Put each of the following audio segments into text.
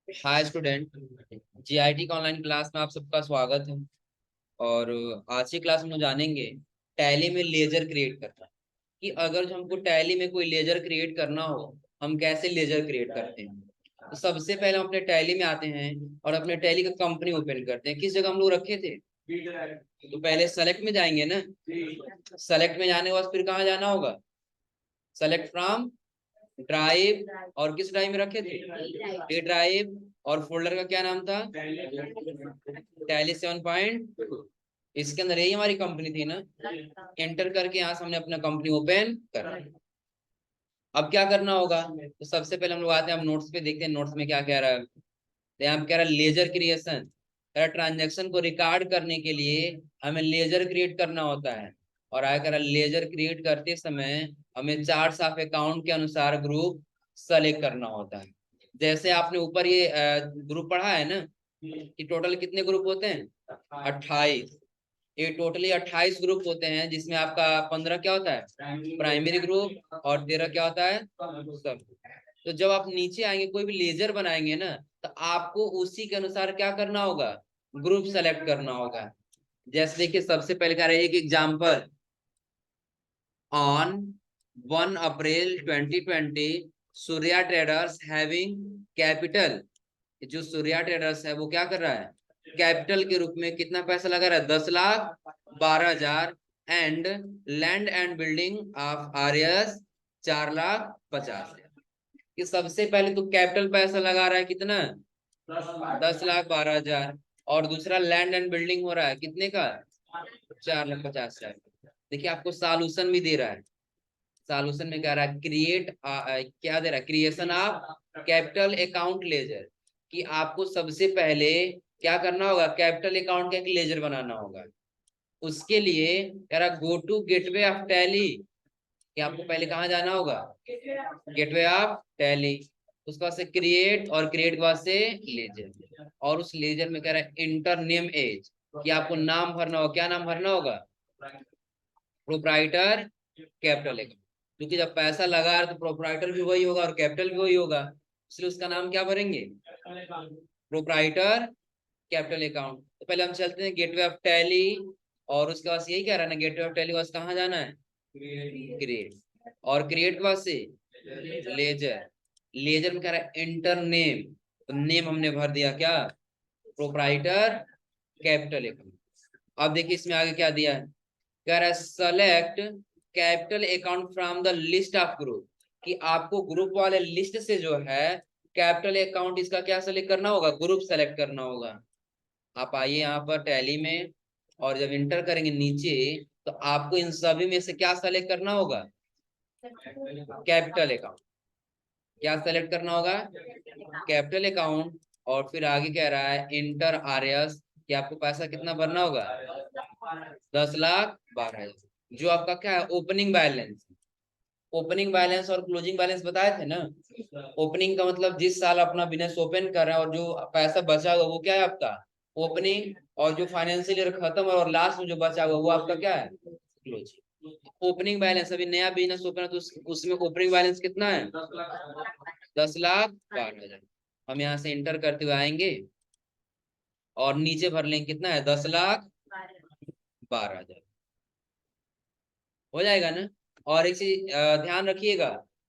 Hi student. GIT का online class में आप सबका स्वागत है। और आज की क्लास में हम जानेंगे टैली में लेजर क्रिएट करना। कि अगर जो हमको टैली में कोई लेजर क्रिएट करना हो, हम कैसे लेजर क्रिएट करते हैं। तो सबसे पहले हम अपने टैली में आते हैं और अपने टैली का कंपनी ओपन करते हैं। किस जगह हम लोग रखे थे? तो पहले सेलेक्ट में जाएंगे ना। सेलेक्ट में जाने के बाद फिर कहाँ जाना होगा? Select from drive. और किस ड्राइव में रखे थे? D drive. और फोल्डर का क्या नाम था? टैली 7.2। इसके अंदर यही हमारी कंपनी थी ना। एंटर करके यहाँ से हमने अपना कंपनी ओपन कर लिया। अब क्या करना होगा? तो सबसे पहले हम लोग आते हैं, हम नोट्स पे देखते हैं नोट्स में क्या कह रहा है। तो यहाँ पे कह रहा है लेजर क्रिएशन। कह रहा ट्रांजेक्शन को रिकॉर्ड करने के लिए हमें लेजर क्रिएट करना होता है। और आया कह रहा लेजर क्रिएट करते समय हमें चार्ट्स ऑफ अकाउंट के अनुसार ग्रुप सेलेक्ट करना होता है। जैसे आपने ऊपर ये ग्रुप पढ़ा है ना कि टोटल कितने ग्रुप होते हैं? 28। ये टोटली 28 ग्रुप होते हैं, जिसमें आपका 15 क्या होता है? Primary group. और 13 क्या होता है? सब। तो जब आप नीचे आएंगे कोई भी लेजर बनाएंगे ना, तो आपको उसी के अनुसार क्या करना होगा? ग्रुप सेलेक्ट करना होगा। जैसे देखिए सबसे पहले कह रहे हैं एक example. On 1 April 2020 Surya traders having capital. जो सूर्या ट्रेडर्स है वो क्या कर रहा है? कैपिटल के रूप में कितना पैसा लगा रहा है? 10,12,000। And land and building of RS 4,50,000। कि सबसे पहले तो कैपिटल पैसा लगा रहा है कितना? 10,12,000। और दूसरा लैंड एंड बिल्डिंग हो रहा है कितने का? 4,50,000। देखिए आपको सॉल्यूशन भी दे रहा है। सॉल्यूशन में कह रहा है क्रिएट, क्या दे रहा है? Creation of capital account laser. कि आपको सबसे पहले क्या करना होगा? कैपिटल अकाउंट का एक लेजर बनाना होगा। उसके लिए कह रहा go to gateway of Tally. कि आपको पहले कहाँ जाना होगा? Gateway of Tally. उसके बाद से क्रिएट, और क्रिएट के बाद से लेजर। और उस लेजर में कह रहा है इंटर नेम एज। कि आपको नाम भरना होगा। क्या नाम भरना होगा? Proprietor capital account. क्योंकि जब पैसा लगा है तो प्रोप्राइटर भी वही होगा और कैपिटल भी वही होगा, इसलिए उसका नाम क्या भरेंगे? Proprietor capital account. तो पहले हम चलते हैं गेटवे ऑफ टैली। और उसके बाद यही कह रहा है ना, गेटवे ऑफ टैली के बाद कहाँ जाना है? क्रिएट। और क्रिएट के बाद से लेजर। लेजर में कह रहा है इंटर नेम। तो नेम हमने भर दिया क्या? Proprietor capital account. अब देखिए इसमें आगे क्या दिया है। कह रहा है select capital account from the list of group. कि आपको ग्रुप वाले लिस्ट से जो है कैपिटल अकाउंट इसका क्या सेलेक्ट करना होगा? ग्रुप सेलेक्ट करना होगा। आप आइए यहाँ पर टैली में, और जब इंटर करेंगे नीचे, तो आपको इन सभी में से क्या सेलेक्ट करना होगा? Capital account. क्या सेलेक्ट करना होगा? Capital account. और फिर आगे कह रहा है इंटर आरएस। कि आपको पैसा कितना भरना होगा? 10,12,000। जो आपका क्या है? Opening balance. ओपनिंग बैलेंस और क्लोजिंग बैलेंस बताए थे ना। ओपनिंग का मतलब जिस साल अपना बिजनेस ओपन कर रहा है और जो पैसा बचा हुआ वो क्या है आपका? ओपनिंग। और जो फाइनेंशियल ईयर खत्म है और लास्ट में जो बचा हुआ वो आपका क्या है? क्लोजिंग। ओपनिंग बैलेंस, अभी नया बिजनेस ओपन है तो उसमें ओपनिंग बैलेंस कितना है? 10,12,000। हम यहाँ से इंटर करते हुए आएंगे और नीचे भर लेंगे कितना है? 10,12,000। हो जाएगा ना। और एक चीज ध्यान रखिएगा।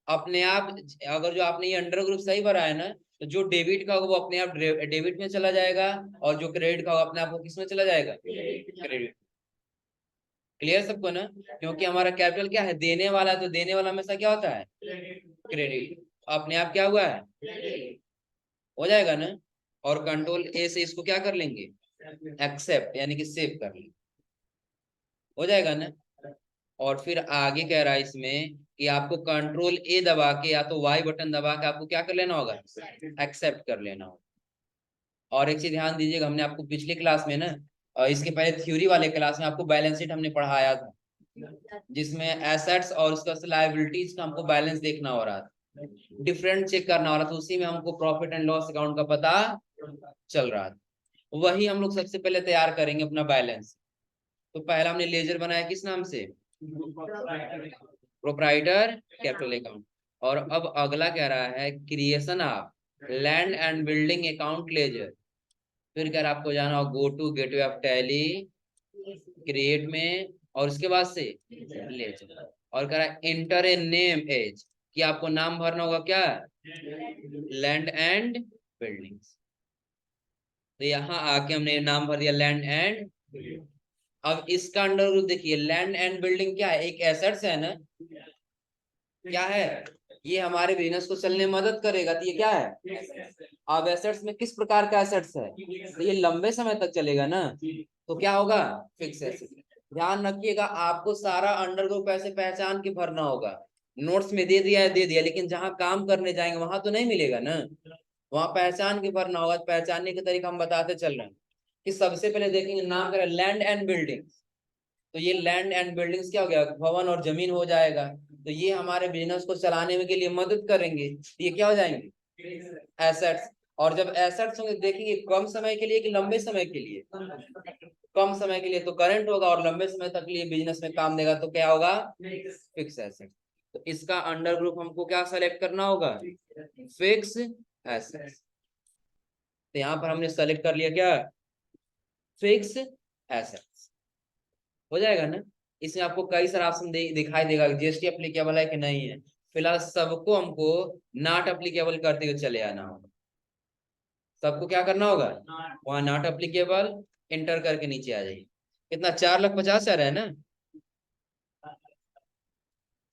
अपने आप, अगर जो आपने ये अंडर ग्रुप सही भरा है ना, तो जो डेबिट का होगा वो अपने आप डेबिट में चला जाएगा। और जो क्रेडिट का होगा अपने आप वो किस में चला जाएगा? क्रेडिट। क्लियर सबको ना? क्योंकि हमारा कैपिटल क्या है? देने वाला है, तो देने वाला हमेशा क्या होता है? क्रेडिट। अपने आप क्या हुआ है? हो जाएगा ना। और कंट्रोल ए से इसको क्या कर लेंगे? एक्सेप्ट, यानी कि सेव कर लेंगे। हो जाएगा ना। और फिर आगे कह रहा है इसमें कि आपको कंट्रोल ए दबा के या तो वाई बटन दबा के आपको क्या कर लेना होगा? एक्सेप्ट कर लेना होगा। और एक चीज ध्यान दीजिएगा, हमने आपको पिछली क्लास में ना, इसके पहले थ्योरी वाले क्लास में आपको बैलेंस शीट हमने पढ़ाया था, जिसमें एसेट्स और उसका लायबिलिटीज का हमको बैलेंस देखना हो रहा था, डिफरेंट चेक करना हो रहा था। उसी में हमको प्रॉफिट एंड लॉस अकाउंट का पता चल रहा था। वही हम लोग सबसे पहले तैयार करेंगे अपना बैलेंस। तो पहला हमने लेजर बनाया किस नाम से? Proprietor capital account. और अब अगला कह रहा है creation of land and building account ledger. फिर क्या आपको जाना होगा go to gateway of Tally, create में, और उसके बाद से लेजर, और कह रहा है इंटर ए नेम एज, कि आपको नाम भरना होगा क्या, लैंड एंड बिल्डिंग्स। तो यहाँ आके हमने नाम भर दिया लैंड एंड। अब इसका अंडर ग्रुप देखिए, लैंड एंड बिल्डिंग क्या है, एक एसेट्स है ना, क्या है, ये हमारे बिजनेस को चलने में मदद करेगा, तो ये क्या है, अब एसेट्स में किस प्रकार का एसेट्स है, तो ये लंबे समय तक चलेगा ना, तो क्या होगा, फिक्स एसेट। ध्यान रखिएगा, आपको सारा अंडर ग्रुप ऐसे पहचान के भरना होगा। नोट्स में दे दिया है, दे दिया, लेकिन जहां काम करने जाएंगे वहां तो नहीं मिलेगा ना, वहां पहचान के भरना होगा। पहचानने के तरीका हम बताते चल रहे हैं कि सबसे पहले देखेंगे, नाम करें लैंड एंड बिल्डिंग, तो ये लैंड एंड बिल्डिंग्स क्या हो गया, भवन और जमीन हो जाएगा। तो ये हमारे बिजनेस को चलाने में के लिए मदद करेंगे, ये क्या हो जाएंगे, एसेट्स। और जब एसेट्स होंगे देखेंगे कम समय के लिए कि लंबे समय के लिए, कम समय के लिए तो करंट होगा, और लंबे समय तक लिए बिजनेस में काम देगा तो क्या होगा, फिक्स एसेट। तो इसका अंडर ग्रुप हमको क्या सेलेक्ट करना होगा, फिक्स एसेट्स। तो यहाँ पर हमने सेलेक्ट कर लिया क्या, फिक्स एसेट्स, हो जाएगा ना। इसमें आपको कई सारे ऑप्शन दिखाई देगा, जीएसटी एप्लीकेबल है कि नहीं है। फिलहाल सबको हमको नॉट एप्लीकेबल करते हुए चले आना होगा, सबको क्या करना होगा, वहां नॉट एप्लीकेबल इंटर करके नीचे आ जाइए। कितना, 4,50,000 है ना,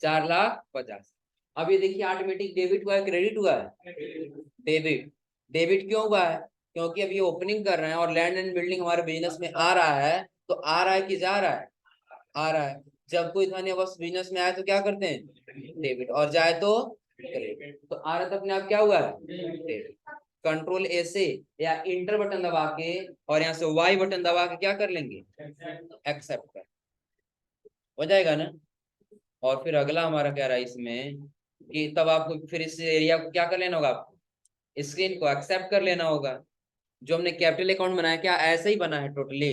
4,50,000। अब ये देखिए ऑटोमेटिक डेबिट हुआ है, क्रेडिट हुआ है, डेबिट। डेबिट क्यों हुआ है, क्योंकि अब ये ओपनिंग कर रहे हैं और लैंड एंड बिल्डिंग हमारे बिजनेस में आ रहा है, तो आ रहा है कि जा रहा है, आ रहा है। जब कोई धन या वस्तु बिजनेस में आए तो क्या करते हैं, डेबिट, और जाए तो क्रेडिट। तो आ रहा था अपने आप क्या हुआ है, डेबिट। कंट्रोल ए से या इंटर बटन दबा के और यहाँ से वाई बटन दबा के क्या कर लेंगे, एक्सेप्ट कर, हो जाएगा ना। और फिर अगला हमारा क्या रहा इसमें, कि तब आपको फिर इस एरिया को क्या कर लेना होगा, आपको स्क्रीन को एक्सेप्ट कर लेना होगा। जो हमने कैपिटल अकाउंट बनाया क्या ऐसे ही बना है totally,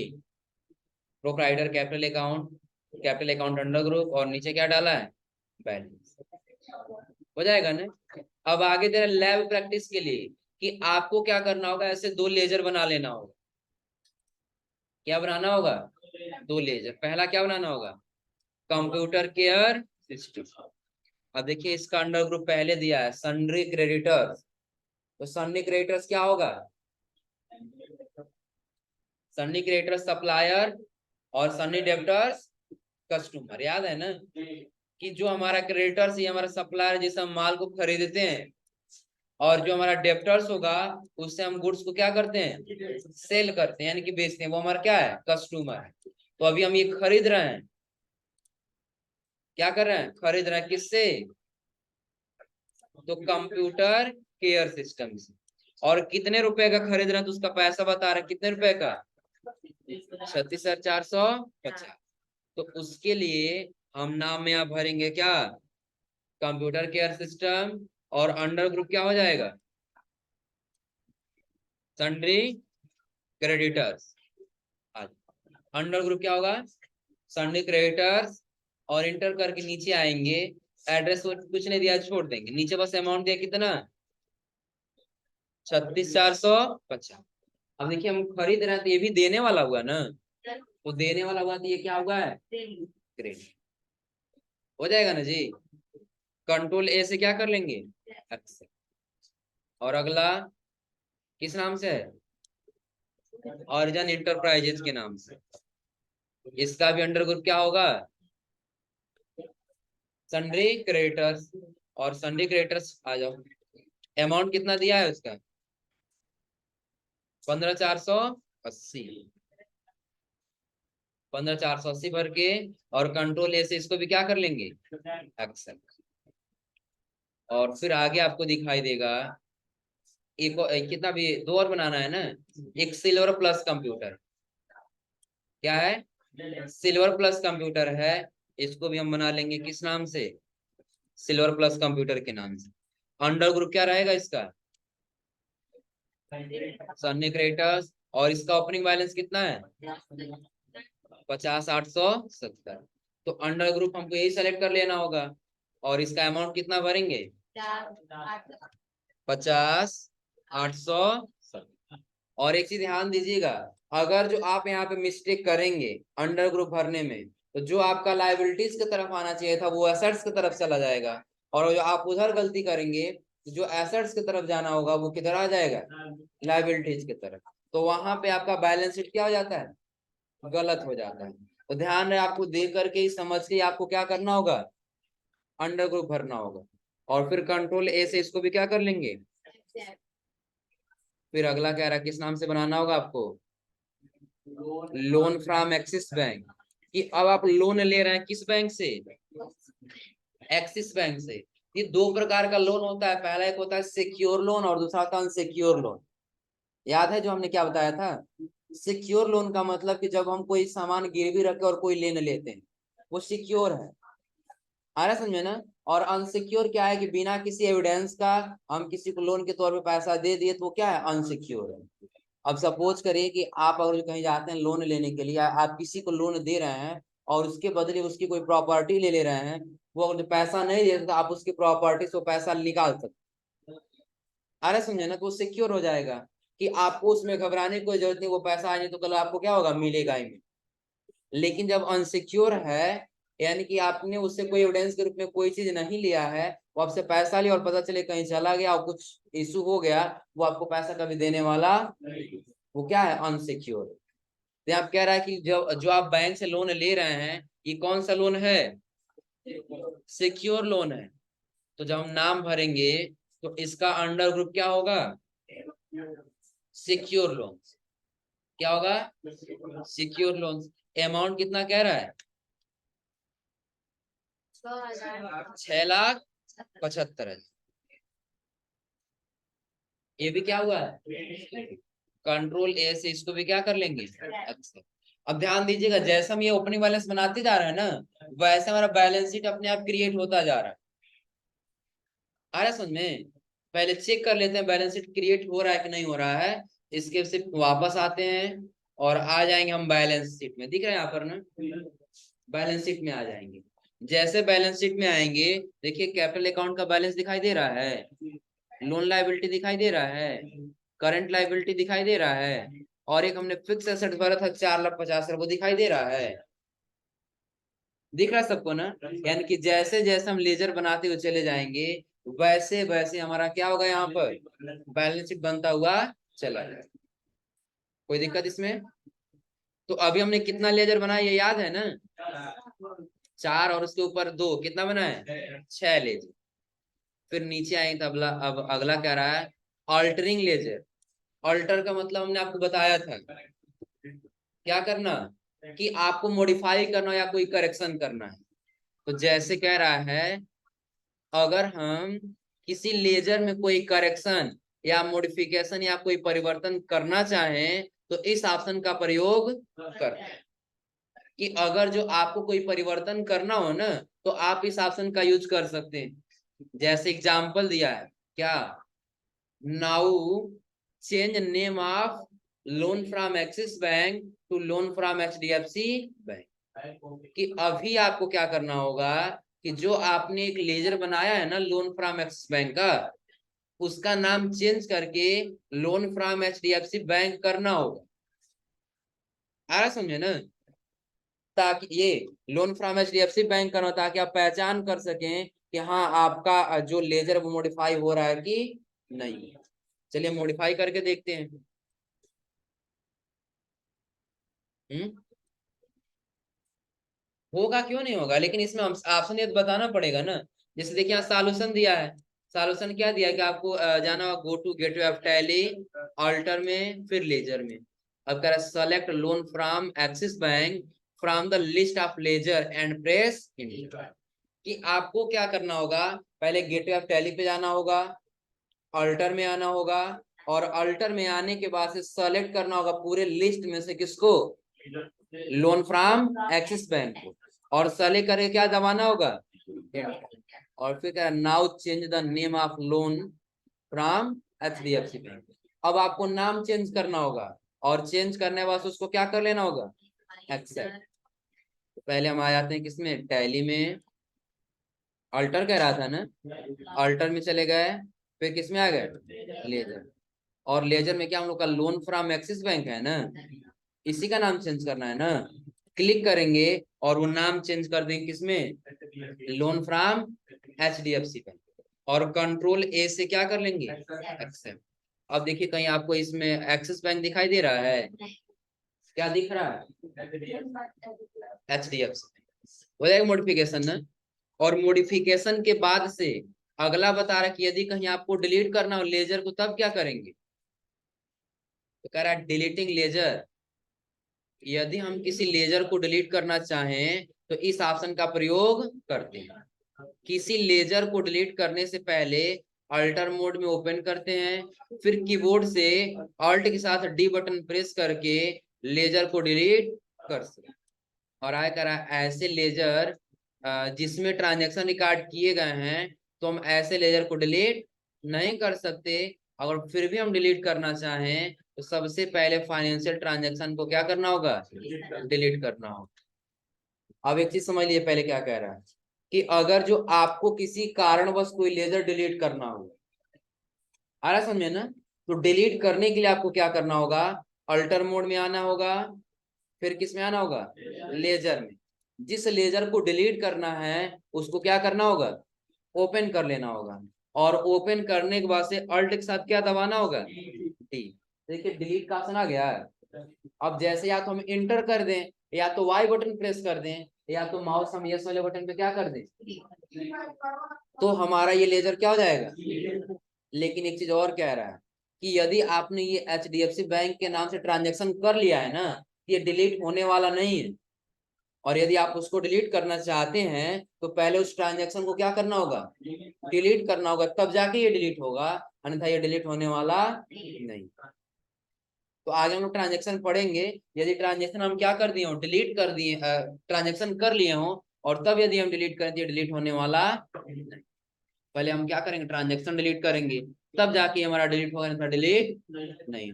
proprietor capital account, capital account under group, और नीचे क्या डाला है, बैलेंस, हो जाएगा ना। अब आगे तेरा लैब प्रैक्टिस के लिए, कि आपको क्या करना होगा, ऐसे दो लेजर बना लेना होगा। क्या बनाना होगा, दो लेजर। पहला क्या बनाना होगा, कंप्यूटर केयर सिस्टम। अब देखिए इसका अंडर ग्रुप पहले दिया है सन्ड्री क्रेडिटर्स, तो सन्ड्री क्रेडिटर्स क्या होगा, सन्नी क्रेडिटर्स सप्लायर, और सन्नी डेब्टर्स कस्टमर। याद है ना, कि जो हमारा क्रेडिटर्स ये हमारा सप्लायर जिससे हम माल को खरीदते हैं, और जो हमारा डेब्टर्स होगा उससे हम गुड्स को क्या करते हैं, सेल करते हैं, यानी कि बेचते हैं, वो हमारा क्या है, कस्टमर है। तो अभी हम ये खरीद रहे हैं, क्या कर रहे हैं, खरीद रहे हैं, किससे, तो कंप्यूटर केयर सिस्टम से। और कितने रुपए का खरीद रहे हैं, तो उसका पैसा बता रहे हैं कितने रुपए का, 36,450। तो उसके लिए हम नाम में आप भरेंगे क्या, कंप्यूटर केयर सिस्टम, और अंडर ग्रुप क्या हो जाएगा, सन्ड्री क्रेडिटर्स। अंडर ग्रुप क्या होगा, सन्ड्री क्रेडिटर्स, और इंटर करके नीचे आएंगे, एड्रेस कुछ नहीं दिया छोड़ देंगे, नीचे बस अमाउंट दिया कितना, 36,450। अब देखिए हम खरीद रहे हैं तो ये भी देने वाला हुआ ना, तो देने वाला हुआ तो ये क्या हुआ है, क्रेडिट, हो जाएगा ना जी। कंट्रोल ए से क्या कर लेंगे, एक्सेप्ट। और अगला किस नाम से है, ऑरिजन इंटरप्राइजेज के नाम से। इसका भी अंडर ग्रुप क्या होगा, सन्ड्री क्रेडिटर्स, और सन्ड्री क्रेडिटर्स आ जाओ। अमाउंट कितना दिया है उसका, 15,480, 15,480 भर के, और कंट्रोल ए से इसको भी क्या कर लेंगे, एक्सेप्ट। और फिर आगे आपको दिखाई देगा एक कितना भी, दो और बनाना है ना, एक सिल्वर प्लस कंप्यूटर, क्या है, सिल्वर प्लस कंप्यूटर है। इसको भी हम बना लेंगे किस नाम से, सिल्वर प्लस कंप्यूटर के नाम से। अंडर ग्रुप क्या रहेगा इसका, सन्नी क्रेडिटर्स, और इसका ओपनिंग बैलेंस कितना है, 50,870। तो अंडर ग्रुप हमको यही सेलेक्ट कर लेना होगा, और इसका अमाउंट कितना भरेंगे, 50 870। और एक चीज ध्यान दीजिएगा, अगर जो आप यहाँ पे मिस्टेक करेंगे अंडर ग्रुप भरने में, तो जो आपका लाइबिलिटीज की तरफ आना चाहिए था वो एसेट्स की तरफ चला जाएगा, और जो आप उधर गलती करेंगे तो जो एसेट्स की तरफ जाना होगा वो किधर आ जाएगा, लाइबिलिटीज की तरफ। तो वहां पे आपका बैलेंस शीट क्या हो जाता है, गलत हो जाता है। तो ध्यान रहे, आपको देख करके ही समझ के आपको क्या करना होगा, अंडर ग्रुप भरना होगा। और फिर कंट्रोल ए से इसको भी क्या कर लेंगे। फिर अगला कह रहा है किस नाम से बनाना होगा आपको, लोन फ्रॉम एक्सिस बैंक। कि अब आप लोन ले रहे हैं किस बैंक से, एक्सिस बैंक से। ये दो प्रकार का लोन होता है, पहला एक होता है सिक्योर लोन और दूसरा होता है अनसिक्योर लोन। याद है जो हमने क्या बताया था, सिक्योर लोन का मतलब कि जब हम कोई सामान गिरवी रख के और कोई लेन लेते हैं वो सिक्योर है, आ रहा है समझ में ना। और अनसिक्योर क्या है कि बिना किसी एविडेंस का हम किसी को लोन के तौर पे पैसा दे दिए तो वो क्या है, अनसिक्योर है। अब सपोज करिए कि आप अगर कहीं जाते हैं लोन लेने के लिए, आप किसी को लोन दे रहे हैं और उसके बदले उसकी कोई प्रॉपर्टी ले रहे हैं, वो अगर पैसा नहीं देते तो आप उसकी प्रॉपर्टी से पैसा निकाल सकते, आ रहा है समझे ना। तो वो सिक्योर हो जाएगा कि आपको उसमें घबराने की कोई जरूरत नहीं, वो पैसा आए नहीं तो कल आपको क्या होगा, मिलेगा ही नहीं। लेकिन जब अनसिक्योर है, यानी कि आपने उससे कोई एविडेंस के रूप में कोई चीज नहीं लिया है, वो आपसे पैसा लिया और पता चले कहीं चला गया और कुछ इशू हो गया, वो आपको पैसा कभी देने वाला, वो क्या है, अनसिक्योर। तो आप कह रहा है कि जो आप बैंक से लोन ले रहे हैं ये कौन सा लोन है, सिक्योर लोन है। तो जब हम नाम भरेंगे तो इसका अंडर ग्रुप क्या होगा, सिक्योर लोन। क्या होगा, सिक्योर लोन। अमाउंट कितना कह रहा है, 6,75,000। ये भी क्या हुआ है, कंट्रोल ए से इसको भी क्या कर लेंगे। अच्छा, अब ध्यान दीजिएगा, जैसे हम ये ओपनिंग बैलेंस बनाते जा रहे हैं ना, वैसे हमारा बैलेंस शीट अपने आप क्रिएट होता जा रहा है। आ रहा है समझ में। पहले चेक कर लेते हैं बैलेंस शीट क्रिएट हो रहा है कि नहीं हो रहा है। इसके सिर्फ वापस आते हैं और आ जाएंगे हम बैलेंस शीट में, दिख रहा है यहाँ पर ना, बैलेंस शीट में आ जाएंगे। जैसे बैलेंस शीट में आएंगे, देखिए कैपिटल अकाउंट का बैलेंस दिखाई दे रहा है, लोन लायबिलिटी दिखाई दे रहा है, करंट लायबिलिटी दिखाई दे रहा है, और एक हमने फिक्स एसेट भरा था 4,50,000 वो दिखाई दे रहा है। दिख रहा है सबको ना। यानी कि जैसे जैसे हम लेजर बनाते हुए चले जाएंगे वैसे वैसे हमारा क्या होगा, यहाँ पर बैलेंस शीट बनता हुआ चला जाएगा। कोई दिक्कत इसमें। तो अभी हमने कितना लेजर बनाया ये याद है ना, 4 और उसके ऊपर 2, कितना बना है, 6 लेजर। फिर नीचे आए तो अब अगला क्या रहा है, ऑल्टरिंग लेजर। ऑल्टर का मतलब हमने आपको बताया था, क्या करना, कि आपको मॉडिफाई करना या कोई करेक्शन करना है। तो जैसे कह रहा है, अगर हम किसी लेजर में कोई करेक्शन या मॉडिफिकेशन या कोई परिवर्तन करना चाहें तो इस ऑप्शन का प्रयोग कर। कि अगर जो आपको कोई परिवर्तन करना हो ना तो आप इस ऑप्शन का यूज कर सकते हैं। जैसे एग्जांपल दिया है क्या, now change name of loan from Axis bank to loan from HDFC bank. कि अभी आपको क्या करना होगा कि जो आपने एक लेजर बनाया है ना लोन फ्रॉम एक्सिस बैंक का, उसका नाम चेंज करके लोन फ्रॉम एचडीएफसी बैंक करना होगा। आ रहा समझे ना। ताकि ये लोन फ्रॉम एचडीएफसी बैंक करना, ताकि आप पहचान कर सकें कि हाँ आपका जो लेजर वो मॉडिफाई हो रहा है कि नहीं। चलिए मॉडिफाई करके देखते हैं। हम्म, होगा क्यों नहीं होगा, लेकिन इसमें हम ऑप्शन ये तो बताना पड़ेगा ना। जैसे देखिए यहाँ सॉल्यूशन दिया है, सॉल्यूशन क्या दिया है कि आपको जाना होगा go to gateway of Tally, alter में, फिर लेजर में। अब कह रहा है select loan from Axis bank from the list of ledger and press enter. कि आपको क्या करना होगा, पहले गेटवे ऑफ टैली पे जाना होगा, अल्टर में आना होगा, और अल्टर में आने के बाद से सेलेक्ट करना होगा पूरे लिस्ट में से किसको, लोन फ्रॉम एक्सिस बैंक को, और सेलेक्ट करके क्या दबाना होगा, और फिर क्या, now change the name of loan from HDFC bank. अब आपको नाम चेंज करना होगा, और चेंज करने के बाद उसको क्या कर लेना होगा, एक्सेप्ट। तो पहले हम आ जाते हैं किसमें, टैली में, अल्टर कह रहा था ना, अल्टर में चले गए, फिर किस में आ गए, लेजर। और लेजर में क्या हम लोग का लोन फ्रॉम एक्सिस बैंक है ना, इसी का नाम चेंज करना है ना। क्लिक करेंगे और वो नाम चेंज कर देंगे किसमें, लोन फ्रॉम HDFC बैंक, और कंट्रोल ए से क्या कर लेंगे, एक्सेप्ट। अब देखिए कहीं आपको इसमें एक्सिस बैंक दिखाई दे रहा है, क्या दिख रहा है, HDFC। हो जाएगा मॉडिफिकेशन ना। और मॉडिफिकेशन के बाद से अगला बता रहा है कि यदि कहीं आपको डिलीट करना हो लेजर को तब क्या करेंगे, तो कह रहा है डिलीटिंग लेजर। यदि हम किसी लेजर को डिलीट करना चाहें तो इस ऑप्शन का प्रयोग करते हैं। किसी लेजर को डिलीट करने से पहले अल्टर मोड में ओपन करते हैं, फिर कीबोर्ड से अल्ट के साथ डी बटन प्रेस करके लेजर को डिलीट कर सकते। और आया करा ऐसे लेजर जिसमें ट्रांजैक्शन रिकॉर्ड किए गए हैं, तो हम ऐसे लेजर को डिलीट नहीं कर सकते। अगर फिर भी हम डिलीट करना चाहें तो सबसे पहले फाइनेंशियल ट्रांजैक्शन को क्या करना होगा, डिलीट करना होगा। अब एक चीज समझ लिए पहले क्या कह रहा है, कि अगर जो आपको किसी कारणवश कोई लेजर डिलीट करना हो, आ रहा समझे ना, तो डिलीट करने के लिए आपको क्या करना होगा, अल्टर मोड में आना होगा, फिर किस में आना होगा, लेजर में। जिस लेजर को डिलीट करना है उसको क्या करना होगा, ओपन कर लेना होगा, और ओपन करने के बाद से अल्ट के साथ क्या दबाना होगा, डी। देखिए डिलीट का ऑप्शन आ गया है। अब जैसे या तो हम इंटर कर दें, या तो वाई बटन प्रेस कर दें, या तो माउस हम यस वाले बटन पे क्या कर दें, तो हमारा ये लेजर क्या हो जाएगा। लेकिन एक चीज और कह रहा है कि यदि आपने ये HDFC बैंक के नाम से ट्रांजेक्शन कर लिया है ना, ये डिलीट होने वाला नहीं है। और यदि आप उसको डिलीट करना चाहते हैं तो पहले उस ट्रांजेक्शन को क्या करना होगा, डिलीट करना होगा, तब जाके ये डिलीट होगा, अन्यथा ये डिलीट होने वाला नहीं। तो आगे हम लोग ट्रांजेक्शन पढ़ेंगे। यदि ट्रांजेक्शन हम क्या कर दिए हो, डिलीट कर दिए, ट्रांजेक्शन कर लिए हो, और तब यदि हम डिलीट करें तो डिलीट होने वाला नहीं। पहले हम क्या करेंगे, ट्रांजेक्शन डिलीट करेंगे, तब जाके हमारा डिलीट होगा, नहीं डिलीट नहीं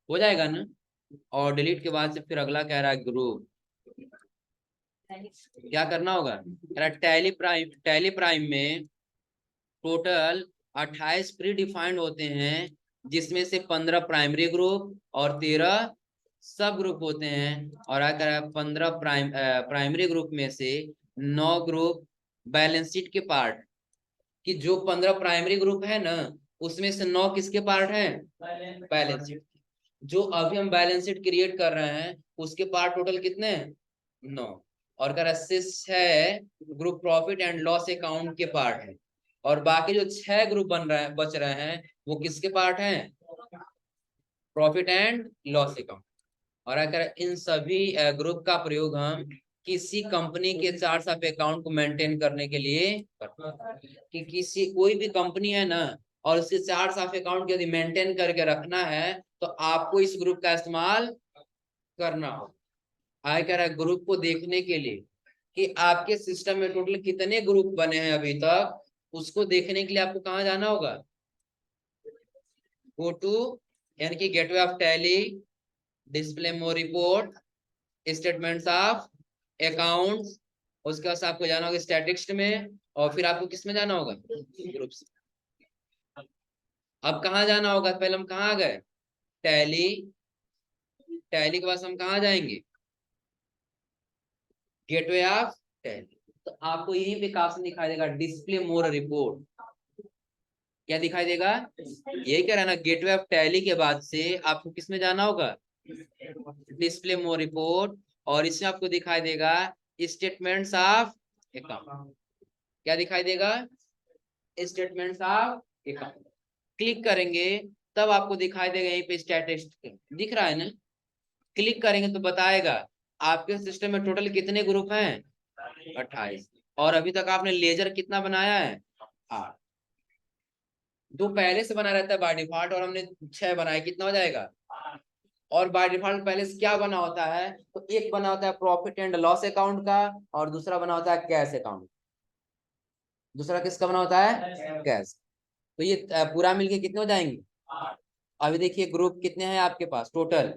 हो जाएगा ना। और डिलीट के बाद से फिर अगला कह रहा है ग्रुप, क्या करना होगा, टैली प्राइम में टोटल 28 प्री डिफाइंड होते हैं, जिसमें से 15 प्राइमरी ग्रुप और 13 सब ग्रुप होते हैं। और अगर 15 प्राइमरी ग्रुप में से 9 ग्रुप बैलेंस शीट के पार्ट, कि जो 15 प्राइमरी ग्रुप है ना, उसमें से 9 किसके पार्ट हैं, बैलेंस शीट। जो अभी हम बैलेंस शीट क्रिएट कर रहे हैं उसके पार्ट टोटल कितने हैं, 9। और अगर 6 group profit and loss account के पार्ट है, और बाकी जो 6 ग्रुप बन रहे हैं, बच रहे हैं, वो किसके पार्ट हैं, प्रॉफिट एंड लॉस अकाउंट। और अगर इन सभी ग्रुप का प्रयोग हम किसी कंपनी के चार्ट्स ऑफ अकाउंट को मेंटेन करने के लिए करते हैं, कि किसी कोई भी कंपनी है ना, और उसके चार्ट्स ऑफ अकाउंट यदि मेंटेन करके रखना है तो आपको इस ग्रुप का इस्तेमाल करना हो। आय कह रहा है ग्रुप को देखने के लिए कि आपके सिस्टम में टोटल कितने ग्रुप बने हैं अभी तक, उसको देखने के लिए आपको कहाँ जाना होगा, गो टू, यानी कि gateway of tally, display more report, statements of accounts, उसके बाद आपको जाना होगा स्टैटिस्टिक्स में, और फिर आपको किस में जाना होगा, ग्रुप्स। अब कहाँ जाना होगा, पहले हम कहाँ आ गए, टैली। टैली के बाद हम कहाँ जाएंगे, गेटवे ऑफ टैली। तो आपको यहीं पे ऑप्शन दिखाई देगा डिस्प्ले मोर रिपोर्ट। क्या दिखाई देगा, यही कह रहा है ना, गेटवे ऑफ टैली के बाद से आपको किस में जाना होगा, डिस्प्ले मोर रिपोर्ट। और इसमें आपको दिखाई देगा स्टेटमेंट्स ऑफ अकाउंट। क्या दिखाई देगा, स्टेटमेंट्स ऑफ अकाउंट। क्लिक करेंगे तब आपको दिखाई देगा यहीं पे स्टैटिस्टिक्स दिख रहा है ना। क्लिक करेंगे तो बताएगा आपके सिस्टम में टोटल कितने ग्रुप हैं, 28। और अभी तक आपने लेजर कितना बनाया है, 8। दो पहले से बना रहता है बाय डिफॉल्ट, और हमने 6 बनाए, कितना हो जाएगा। और बाय डिफॉल्ट पहले से क्या बना होता है, तो एक बना होता है प्रॉफिट एंड लॉस अकाउंट का, और दूसरा बना होता है कैश अकाउंट। दूसरा किसका बना होता है, कैश। तो ये पूरा मिलके कितने हो जाएंगे। अभी देखिए ग्रुप कितने हैं आपके पास, टोटल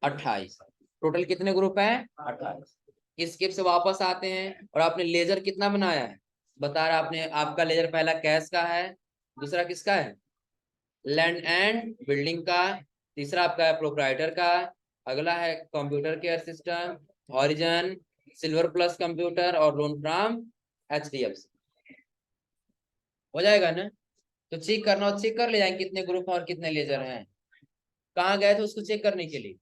28। टोटल कितने ग्रुप हैं, 28। स्किप से वापस आते हैं, और आपने लेजर कितना बनाया है, बता रहा आपने, आपका लेजर पहला कैश का है, दूसरा किसका है, लैंड एंड बिल्डिंग का, तीसरा आपका है प्रोप्राइटर का, अगला है computer care system, horizon, silver plus computer और लोन फ्रॉम HDFC। हो जाएगा ना? तो चेक करना हो चेक कर ले जाएंगे कितने ग्रुप और कितने लेजर हैं। कहाँ गए थे उसको चेक करने के लिए?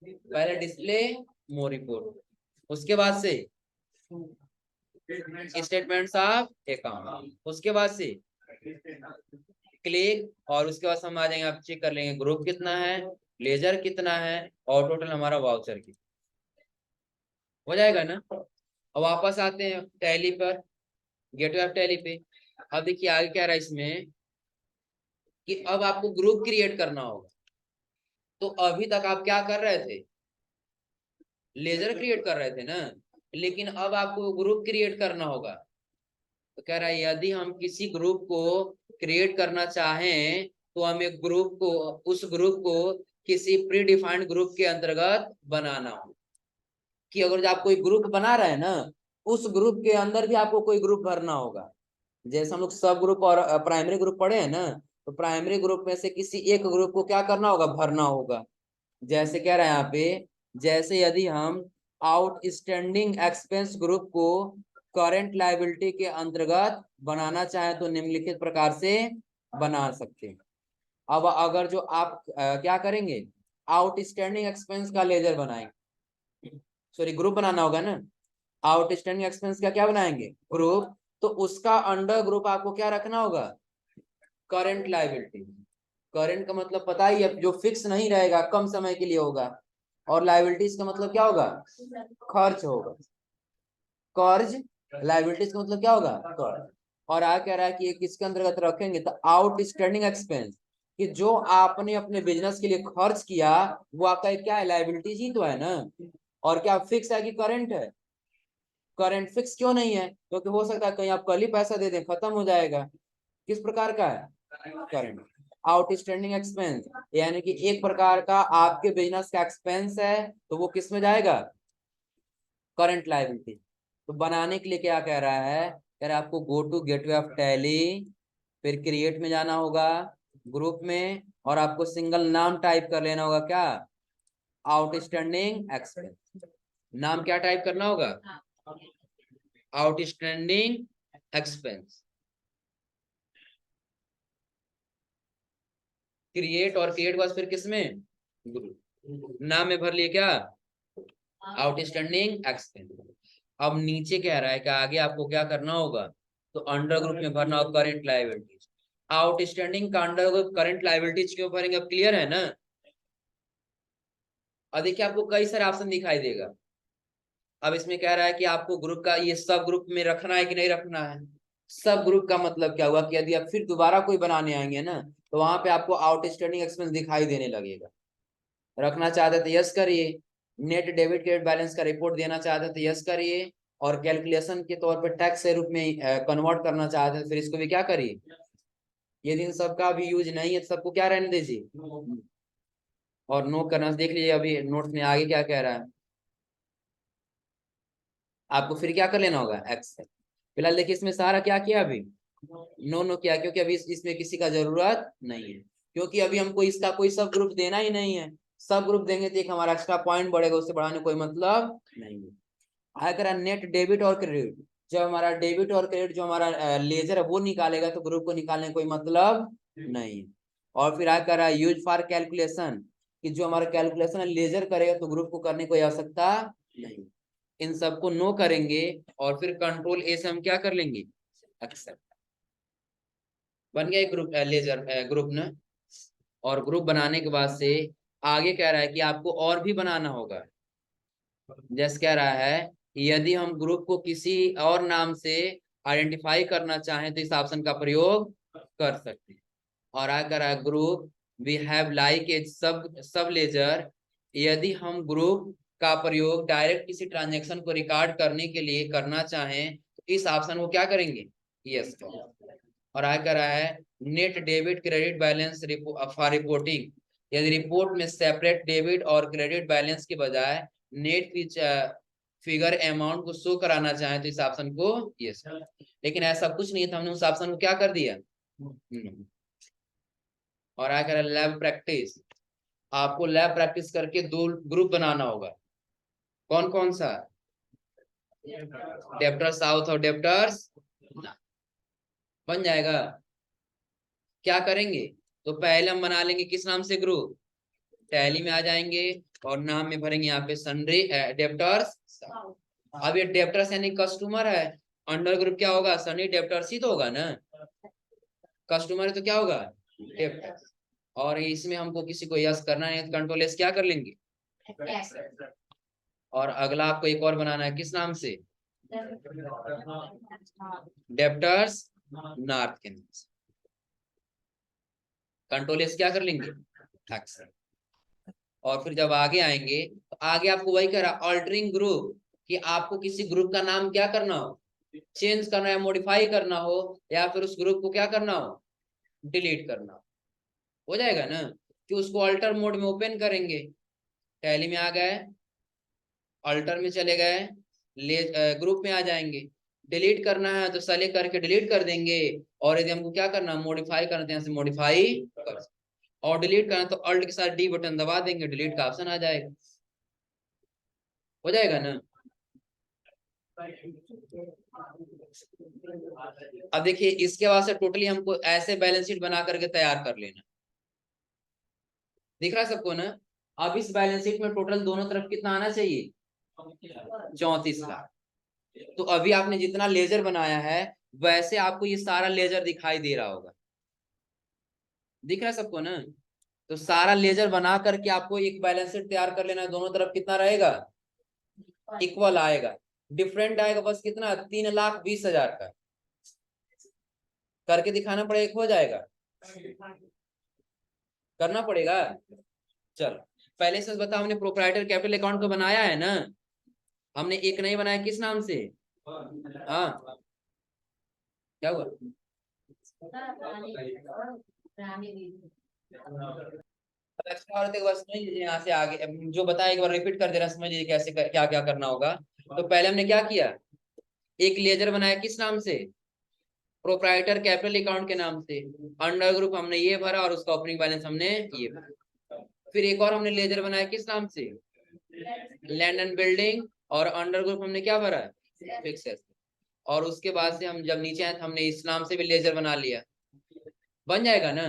पहले डिस्प्ले मोर रिपोर्ट, उसके बाद से स्टेटमेंट्स ऑफ अकाउंट, उसके बाद से क्लिक, और उसके बाद हम आ जाएंगे, आप चेक कर लेंगे ग्रुप कितना है, लेजर कितना है, और टोटल हमारा वाउचर कितना। हो जाएगा ना? अब वापस आते हैं टैली पर, गेटवे ऑफ टैली पे। अब देखिए आगे क्या रहा है इसमें कि अब आपको ग्रुप क्रिएट करना होगा। तो अभी तक आप क्या कर रहे थे? लेजर क्रिएट कर रहे थे ना, लेकिन अब आपको ग्रुप क्रिएट करना होगा। तो कह रहा है यदि हम किसी ग्रुप को क्रिएट करना चाहें तो हमें ग्रुप को, उस ग्रुप को किसी प्री डिफाइंड ग्रुप के अंतर्गत बनाना हो। कि अगर जो आप कोई ग्रुप बना रहे हैं ना, उस ग्रुप के अंदर भी आपको कोई ग्रुप भरना होगा। जैसे हम लोग सब ग्रुप और प्राइमरी ग्रुप पढ़े हैं ना, तो प्राइमरी ग्रुप में से किसी एक ग्रुप को क्या करना होगा? भरना होगा। जैसे कह रहे हैं यहाँ पे, जैसे यदि हम आउटस्टैंडिंग एक्सपेंस ग्रुप को करंट लायबिलिटी के अंतर्गत बनाना चाहें तो निम्नलिखित प्रकार से बना सकते हैं। अब अगर जो आप क्या करेंगे, आउटस्टैंडिंग एक्सपेंस का लेजर बनाएंगे, सॉरी ग्रुप बनाना होगा ना, आउटस्टैंडिंग एक्सपेंस का क्या बनाएंगे? ग्रुप। तो उसका अंडर ग्रुप आपको क्या रखना होगा? Current liability. करंट का मतलब पता ही है, जो फिक्स नहीं रहेगा, कम समय के लिए होगा। और लायबिलिटीज का मतलब क्या होगा? खर्च होगा। कर्ज, लायबिलिटीज का मतलब क्या होगा? कर्ज। और आ कह रहा है कि ये किसके अंतर्गत रखेंगे? तो आउटस्टैंडिंग एक्सपेंस, कि जो आपने अपने बिजनेस के लिए खर्च किया वो आपका क्या है? लायबिलिटीज ही तो है ना। और क्या फिक्स है कि करंट है? करंट फिक्स क्यों नहीं है? क्योंकि हो सकता है कहीं आप कल ही पैसा दे दें, खत्म हो जाएगा। किस प्रकार का है? करंट। आउटस्टैंडिंग एक्सपेंस यानी कि एक प्रकार का आपके बिजनेस का एक्सपेंस है, तो वो किस में जाएगा? Current liability. तो बनाने के लिए क्या कह रहा है? कह रहा है आपको go to gateway of Tally, फिर क्रिएट में जाना होगा, ग्रुप में, और आपको सिंगल नाम टाइप कर लेना होगा। क्या? Outstanding expense. नाम क्या टाइप करना होगा? Outstanding expense. क्रिएट, और क्रिएट बस फिर किसमें? ग्रुप। नाम में भर लिए क्या? Outstanding expense. अब नीचे कह रहा है कि आगे आपको क्या करना होगा? तो अंडर ग्रुप में भरना होगा करंट लायबिलिटीज। आउटस्टैंडिंग का अंडर ग्रुप करंट लायबिलिटीज क्यों भरेंगे? अब क्लियर है ना? और देखिए आपको कई सारे ऑप्शन दिखाई देगा। अब इसमें कह रहा है कि आपको ग्रुप का ये सब ग्रुप में रखना है कि नहीं रखना है। सब ग्रुप का मतलब क्या हुआ कि यदि आप फिर दोबारा कोई बनाने आएंगे ना, तो वहां पे आपको आउटस्टैंडिंग एक्सपेंस दिखाई देने लगेगा। रखना चाहते तो यस करिए, नेट डेबिट क्रेडिट बैलेंस का रिपोर्ट देना चाहते तो यस करिए, और कैलकुलेशन के तौर पर टैक्स के रूप में कन्वर्ट करना चाहते हैं फिर इसको भी क्या करिए। यदि इन सबका भी यूज नहीं है तो सबको क्या रहने दीजिए, और नो करना। देख लीजिए अभी नोट्स में आगे क्या कह रहा है, आपको फिर क्या कर लेना होगा? एक्स। फिलहाल देखिए इसमें सारा क्या किया अभी? नो नो किया, क्योंकि अभी इसमें किसी का जरूरत नहीं है, क्योंकि अभी हमको इसका कोई सब ग्रुप देना ही नहीं है। सब ग्रुप देंगे तो एक हमारा एक्स्ट्रा पॉइंट बढ़ेगा, उससे बढ़ाने कोई मतलब नहीं है। अगर नेट डेबिट और क्रेडिट, जब हमारा डेबिट और क्रेडिट जो हमारा लेजर है वो निकालेगा, तो ग्रुप को निकालने कोई मतलब नहीं है। और फिर आकर यूज फॉर कैलकुलेशन, कि जो हमारा कैलकुलेशन है लेजर करेगा तो ग्रुप को करने कोई आवश्यकता नहीं। इन सबको नो करेंगे, और फिर कंट्रोल ए से हम क्या कर लेंगे? एक्सेप्ट। बन गया एक ग्रुप, लेजर ग्रुप ना। और ग्रुप बनाने के बाद से आगे कह रहा है कि आपको और भी बनाना होगा। जैसे कह रहा है यदि हम ग्रुप को किसी और नाम से आइडेंटिफाई करना चाहें तो इस ऑप्शन का प्रयोग कर सकते हैं। और अगर group we have like a sub sub laser, यदि हम ग्रुप का प्रयोग डायरेक्ट किसी ट्रांजेक्शन को रिकॉर्ड करने के लिए करना चाहें तो इस ऑप्शन को क्या करेंगे? यस। और आगे कह रहा है net debit credit balance for reporting, यदि रिपोर्ट में सेपरेट डेबिट और क्रेडिट बैलेंस के बजाय नेट फिगर अमाउंट को शो कराना चाहे तो इस ऑप्शन को यस। लेकिन ऐसा कुछ नहीं था, हमने उस ऑप्शन को क्या कर दिया? और आया कह रहा लैब प्रैक्टिस। आपको लैब प्रैक्टिस करके 2 ग्रुप बनाना होगा। कौन कौन सा? डेप्टर साउथ और डेप्टर्स बन जाएगा। क्या करेंगे? तो पहले हम बना लेंगे किस नाम से ग्रुप? टैली में आ जाएंगे और नाम में भरेंगे यहाँ पे सन्ड्री डेप्टर्स। अब ये डेप्टर्स यानी कस्टमर है, अंडर ग्रुप क्या होगा? सनी डेप्टर्स ही तो होगा ना। कस्टमर है तो क्या होगा? डेप्टर्स। और इसमें हमको किसी को यस करना है, कंट्रोल एस क्या कर लेंगे। और अगला आपको एक और बनाना है, किस नाम से? डेप्टर्स नॉर्थ के नाम से। कंट्रोल एस क्या कर लेंगे, एक्सेप्ट। और फिर जब आगे आएंगे तो आगे आपको वही कह रहा ऑल्टरिंग ग्रुप, कि आपको किसी ग्रुप का नाम क्या करना हो, चेंज करना है, मॉडिफाई करना हो, या फिर उस ग्रुप को क्या करना हो, डिलीट करना हो जाएगा ना। कि उसको अल्टर मोड में ओपन करेंगे, टैली में आ गए, अल्टर में चले गए, ले ग्रुप में आ जाएंगे। डिलीट करना है तो सेलेक्ट करके डिलीट कर देंगे। और यदि हमको क्या करना, मॉडिफाई करना है, मॉडिफाई कर। और डिलीट करना तो अल्ट के साथ डी बटन दबा देंगे, डिलीट का ऑप्शन आ जाएगा। हो जाएगा ना। अब देखिए इसके बाद से टोटली हमको ऐसे बैलेंस शीट बना करके तैयार कर लेना। दिख रहा है सबको ना। अब इस बैलेंस शीट में टोटल दोनों तरफ कितना आना चाहिए? 34 लाख। तो अभी आपने जितना लेजर बनाया है वैसे आपको ये सारा लेजर दिखाई दे रहा होगा। दिख रहा है सबको ना। तो सारा लेजर बना करके आपको एक बैलेंस शीट तैयार कर लेना है। दोनों तरफ कितना रहेगा? इक्वल आएगा। डिफरेंट आएगा बस कितना, 3,20,000 का करके दिखाना पड़ेगा। हो जाएगा, करना पड़ेगा। चलो पहले से बताओ, हमने प्रोप्राइटर कैपिटल अकाउंट को बनाया है ना। हमने एक नहीं बनाया, किस नाम से? हाँ क्या हुआ? अच्छा और देखो समझ लीजिए, यहाँ से आगे जो बताया एक बार रिपीट कर दे रहा, समझ लीजिए कैसे क्या क्या करना होगा। तो पहले हमने क्या किया, एक लेजर बनाया किस नाम से? प्रोप्राइटर कैपिटल अकाउंट के नाम से। अंडर ग्रुप हमने ये भरा और उसका ओपनिंग बैलेंस हमने ये भरा। फिर एक और हमने लेजर बनाया किस नाम से? Land and building. और अंडर ग्रुप हमने क्या भरा? Fix asset. और उसके बाद से हम जब नीचे आए तो हमने इस नाम से भी लेजर बना लिया। बन जाएगा ना।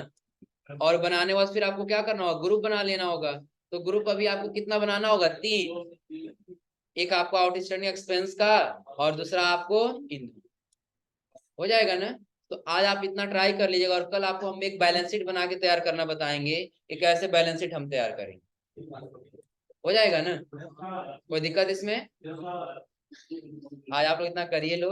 और बनाने के बाद फिर आपको क्या करना होगा, ग्रुप बना लेना होगा। तो ग्रुप अभी आपको कितना बनाना होगा? 3। एक आपको आउटस्टैंडिंग एक्सपेंस का और दूसरा आपको इनकम। हो जाएगा ना। तो आज आप इतना ट्राई कर लीजिएगा और कल आपको हम एक बैलेंस शीट बना के तैयार करना बताएंगे कि कैसे बैलेंस शीट हम तैयार करेंगे। हो जाएगा ना। कोई दिक्कत इसमें? आज आप लोग इतना करिए लो।